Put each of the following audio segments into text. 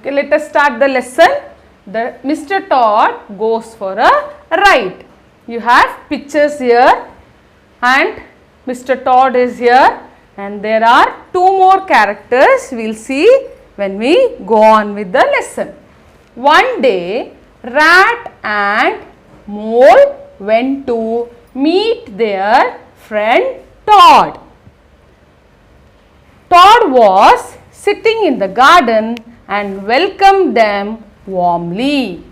Okay, let us start the lesson. The Mr. Todd goes for a ride. You have pictures here and Mr. Todd is here and there are two more characters we will see when we go on with the lesson. One day, Rat and Mole went to meet their friend Todd. Todd was sitting in the garden and welcomed them warmly.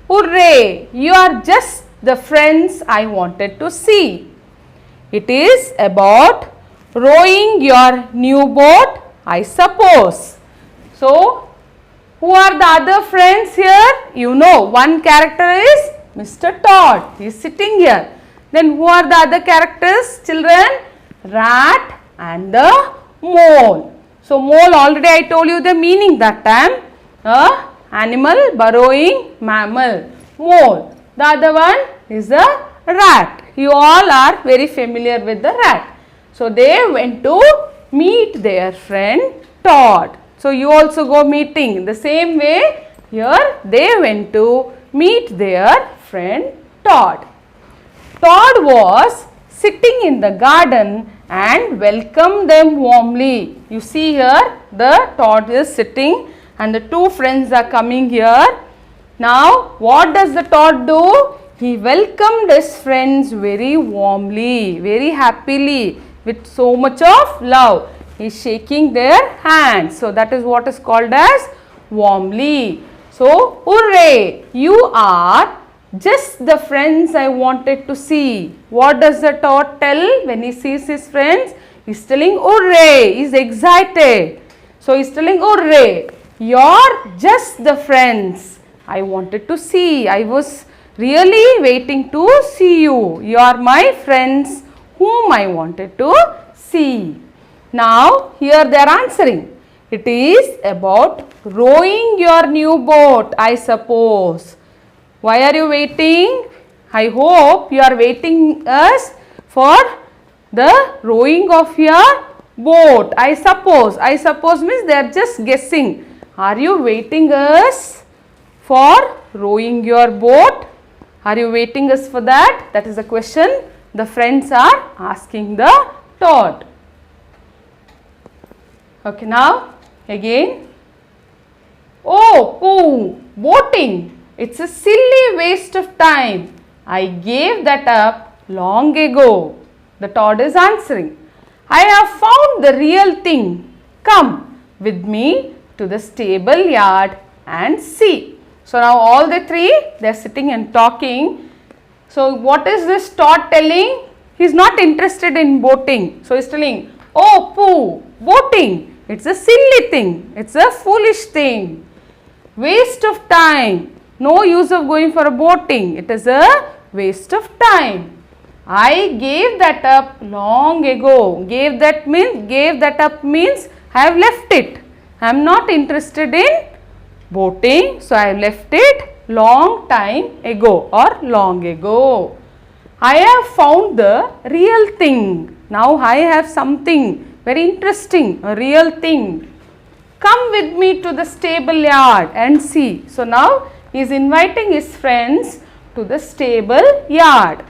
Hooray! You are just the friends I wanted to see. It is about rowing your new boat, I suppose. So, who are the other friends here? You know, one character is Mr. Todd. He is sitting here. Then who are the other characters, children? Rat and the mole. So, mole already I told you the meaning that time. Animal, burrowing mammal. Mole. The other one is a rat. You all are very familiar with the rat. So, they went to meet their friend Todd. So, you also go meeting. In the same way, here they went to meet their friend Todd. Todd was sitting in the garden and welcomed them warmly. You see here, the Todd is sitting and the two friends are coming here. Now, what does the Todd do? He welcomed his friends very warmly, very happily, with so much of love. He is shaking their hands. So, that is what is called as warmly. So, hooray! You are just the friends I wanted to see. What does the Todd tell when he sees his friends? He is telling hooray! He is excited. So, he is telling hooray! You're just the friends I wanted to see. I was really waiting to see you. You are my friends whom I wanted to see. Now, here they are answering. It is about rowing your new boat, I suppose. Why are you waiting? I hope you are waiting us for the rowing of your boat. I suppose. I suppose means they are just guessing. Are you waiting us for rowing your boat? Are you waiting us for that? That is the question the friends are asking the Todd. Okay, now again. Oh, pooh, boating. It's a silly waste of time. I gave that up long ago. The Todd is answering. I have found the real thing. Come with me to the stable yard and see. So, now all the three, they are sitting and talking. So, what is this Todd telling? He is not interested in boating. So, he is telling, oh, pooh, boating. It's a silly thing. It's a foolish thing. Waste of time. No use of going for a boating. It is a waste of time. I gave that up long ago. Gave that up means I have left it. I am not interested in boating. So, I have left it long time ago or long ago. I have found the real thing. Now, I have something very interesting, a real thing. Come with me to the stable yard and see. So, now he is inviting his friends to the stable yard.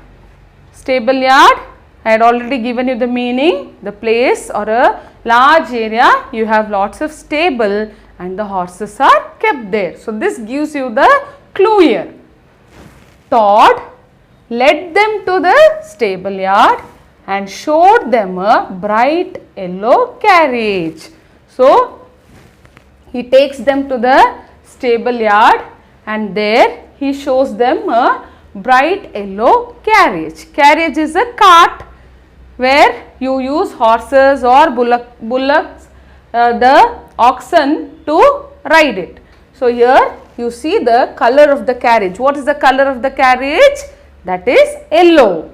Stable yard, I had already given you the meaning, the place or a large area, you have lots of stable and the horses are kept there. So, this gives you the clue here. Todd led them to the stable yard and showed them a bright yellow carriage. So, he takes them to the stable yard and there he shows them a bright yellow carriage. Carriage is a cart where you use horses or bullocks, the oxen to ride it. So, here you see the color of the carriage. What is the color of the carriage? That is yellow.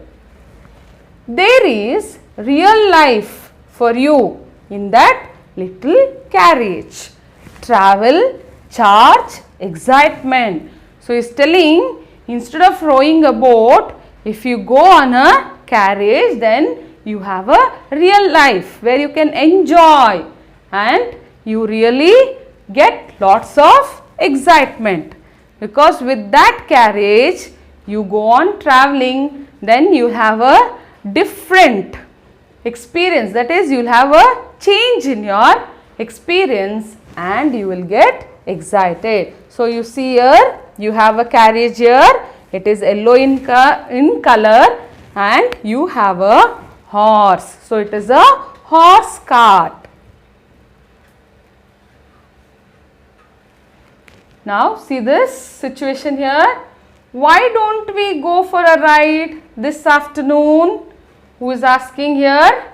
There is real life for you in that little carriage. Travel, charge, excitement. So, he is telling instead of rowing a boat, if you go on a carriage, then you have a real life where you can enjoy and you really get lots of excitement, because with that carriage you go on traveling, then you have a different experience, that is you will have a change in your experience and you will get excited. So, you see here you have a carriage here, it is yellow in color and you have a horse. So, it is a horse cart. Now, see this situation here. Why don't we go for a ride this afternoon? Who is asking here?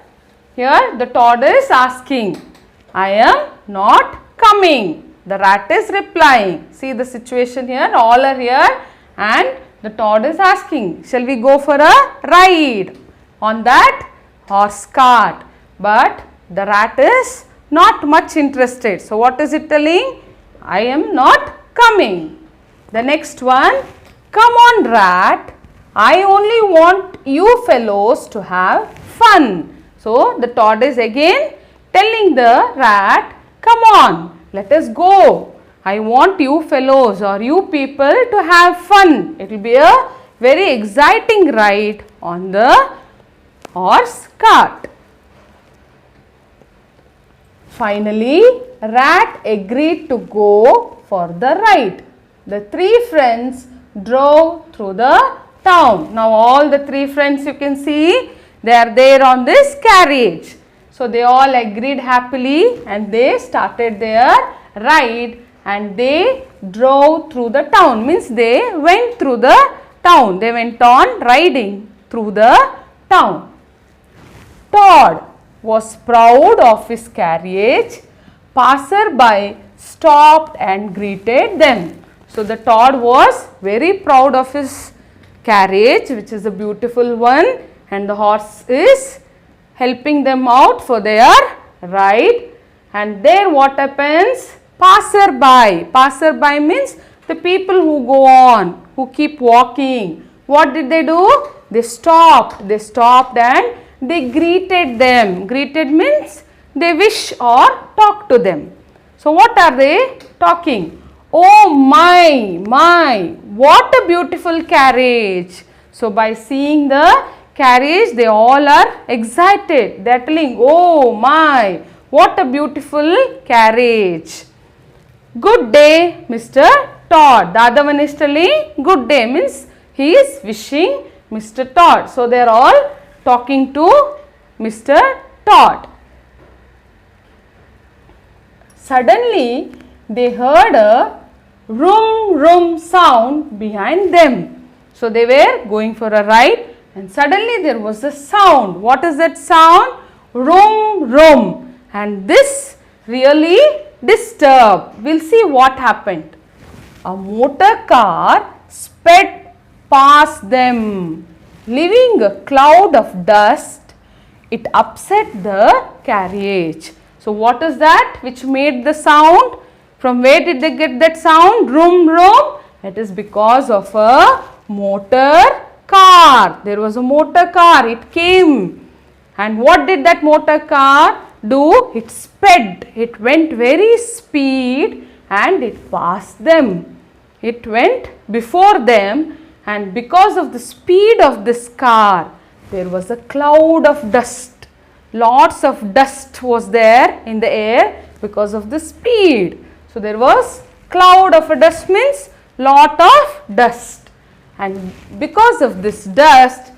Here the Todd is asking. I am not coming. The rat is replying. See the situation here. All are here and the Todd is asking. Shall we go for a ride on that horse cart? But the rat is not much interested. So, what is it telling? I am not coming. The next one. Come on rat, I only want you fellows to have fun. So, the Todd is again telling the rat, come on, let us go. I want you fellows or you people to have fun. It will be a very exciting ride on the horse cart. Finally, rat agreed to go for the ride. The three friends drove through the town. Now, all the three friends you can see, they are there on this carriage. So, they all agreed happily and they started their ride and they drove through the town. Means they went through the town. They went on riding through the town. Todd was proud of his carriage. Passer-by stopped and greeted them. So, the Todd was very proud of his carriage, which is a beautiful one, and the horse is helping them out for their ride. And there what happens? Passer-by. Passer-by means the people who go on, who keep walking. What did they do? They stopped. They stopped and they greeted them. Greeted means they wish or talk to them. So, what are they talking? Oh my, what a beautiful carriage. So, by seeing the carriage, they all are excited. They are telling, oh my, what a beautiful carriage. Good day, Mr. Todd. The other one is telling, good day means he is wishing Mr. Todd. So, they are all talking to Mr. Todd. Suddenly, they heard a rum sound behind them. So, they were going for a ride and suddenly there was a sound. What is that sound? Rum. And this really disturbed. We will see what happened. A motor car sped past them, leaving a cloud of dust. It upset the carriage. So, what is that which made the sound? From where did they get that sound? Rum. It is because of a motor car. There was a motor car. It came. And what did that motor car do? It sped. It went very speed and it passed them. It went before them, and because of the speed of this car, there was a cloud of dust. Lots of dust was there in the air because of the speed. So, there was cloud of a dust means lot of dust, and because of this dust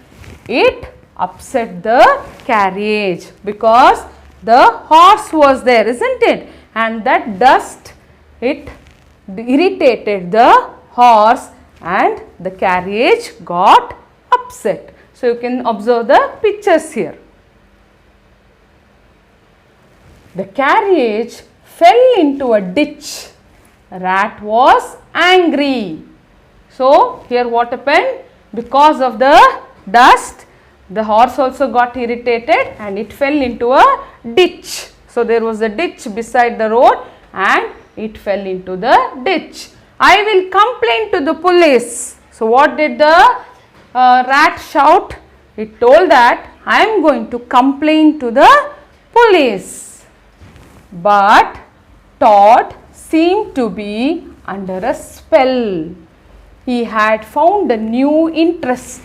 it upset the carriage because the horse was there, isn't it? And that dust, it irritated the horse and the carriage got upset. So, you can observe the pictures here. The carriage fell into a ditch. Rat was angry. So, here what happened? Because of the dust, the horse also got irritated and it fell into a ditch. So, there was a ditch beside the road and it fell into the ditch. I will complain to the police. So, what did the rat shout? It told that I am going to complain to the police. But Todd seemed to be under a spell. He had found a new interest.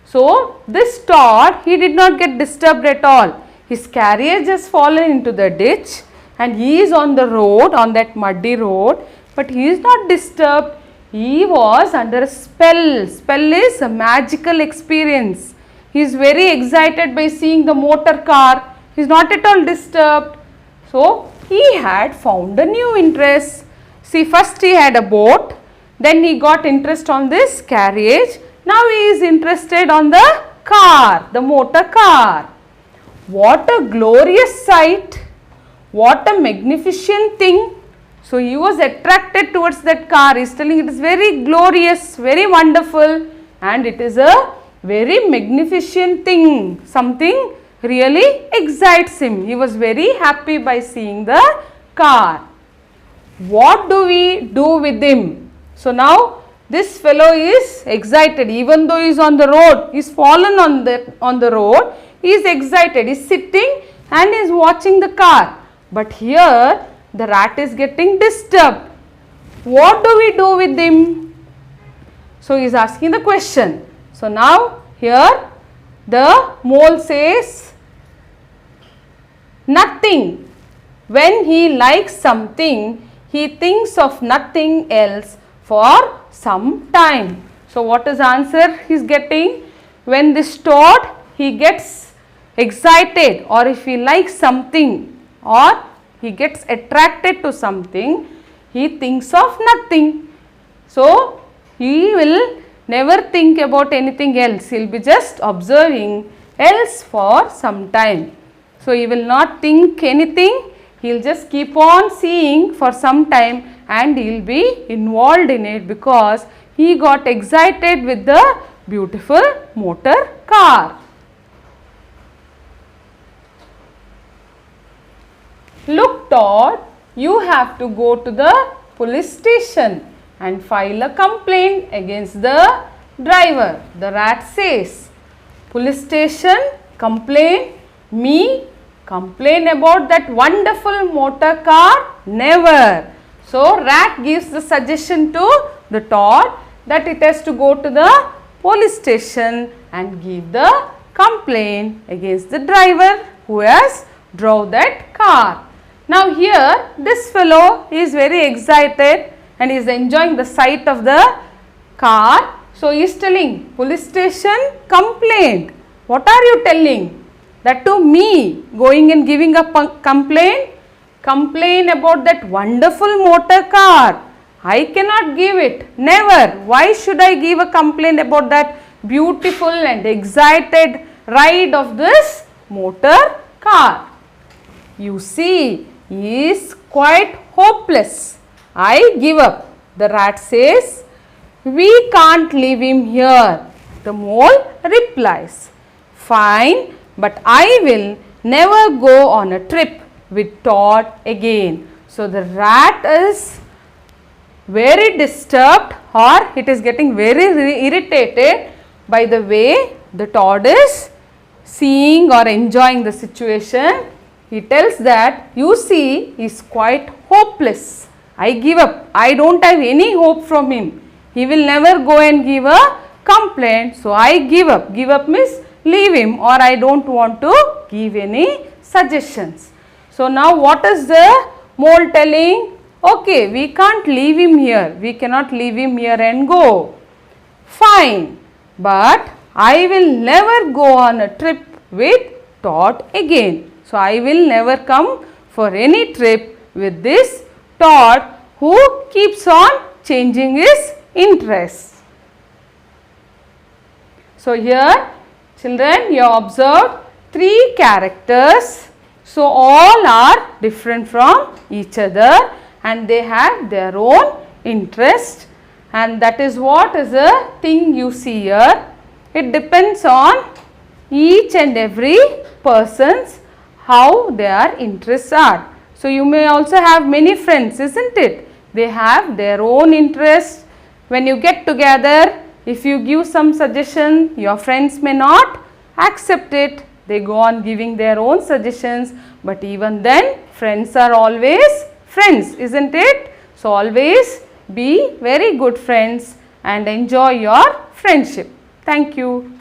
So, this Todd, he did not get disturbed at all. His carriage has fallen into the ditch and he is on the road, on that muddy road, but he is not disturbed. He was under a spell. Spell is a magical experience. He is very excited by seeing the motor car. He is not at all disturbed. So, he had found a new interest. See, first he had a boat, then he got interest on this carriage. Now he is interested on the car, the motor car. What a glorious sight! What a magnificent thing! So he was attracted towards that car. He is telling it is very glorious, very wonderful, and it is a very magnificent thing. Something really excites him. He was very happy by seeing the car. What do we do with him? So now this fellow is excited, even though he is on the road, he is fallen on the road, he is excited, he is sitting and is watching the car. But here the rat is getting disturbed. What do we do with him? So he is asking the question. So now here the mole says nothing. When he likes something, he thinks of nothing else for some time. So what is the answer he is getting? When this Toad, he gets excited, or if he likes something, or he gets attracted to something, he thinks of nothing. So he will never think about anything else. He will be just observing else for some time. So he will not think anything. He will just keep on seeing for some time and he will be involved in it because he got excited with the beautiful motor car. Look, Todd, you have to go to the police station and file a complaint against the driver. The rat says, police station, complain, me, complain about that wonderful motor car? Never. So, rat gives the suggestion to the Todd that it has to go to the police station and give the complaint against the driver who has drove that car. Now, here this fellow is very excited and is enjoying the sight of the car. So, he is telling police station, complaint. What are you telling? That to me, going and giving a complaint? Complain about that wonderful motor car. I cannot give it. Never. Why should I give a complaint about that beautiful and excited ride of this motor car? You see, he is quite hopeless. I give up. The rat says, we can't leave him here. The mole replies, fine, but I will never go on a trip with Todd again. So the rat is very disturbed, or it is getting very irritated by the way the Todd is seeing or enjoying the situation. He tells that, you see, he is quite hopeless. I give up. I don't have any hope from him. He will never go and give a complaint. So I give up. Give up means leave him, or I don't want to give any suggestions. So now what is the mole telling? Okay, we can't leave him here. We cannot leave him here and go. Fine, but I will never go on a trip with Todd again. So I will never come for any trip with this Todd who keeps on changing his interests. So here, children, you have observed 3 characters. So all are different from each other and they have their own interest, and that is what is the thing you see here. It depends on each and every person's how their interests are. So you may also have many friends, isn't it? They have their own interests. When you get together, if you give some suggestion, your friends may not accept it. They go on giving their own suggestions, but even then friends are always friends, isn't it? So always Be very good friends and enjoy your friendship. Thank you.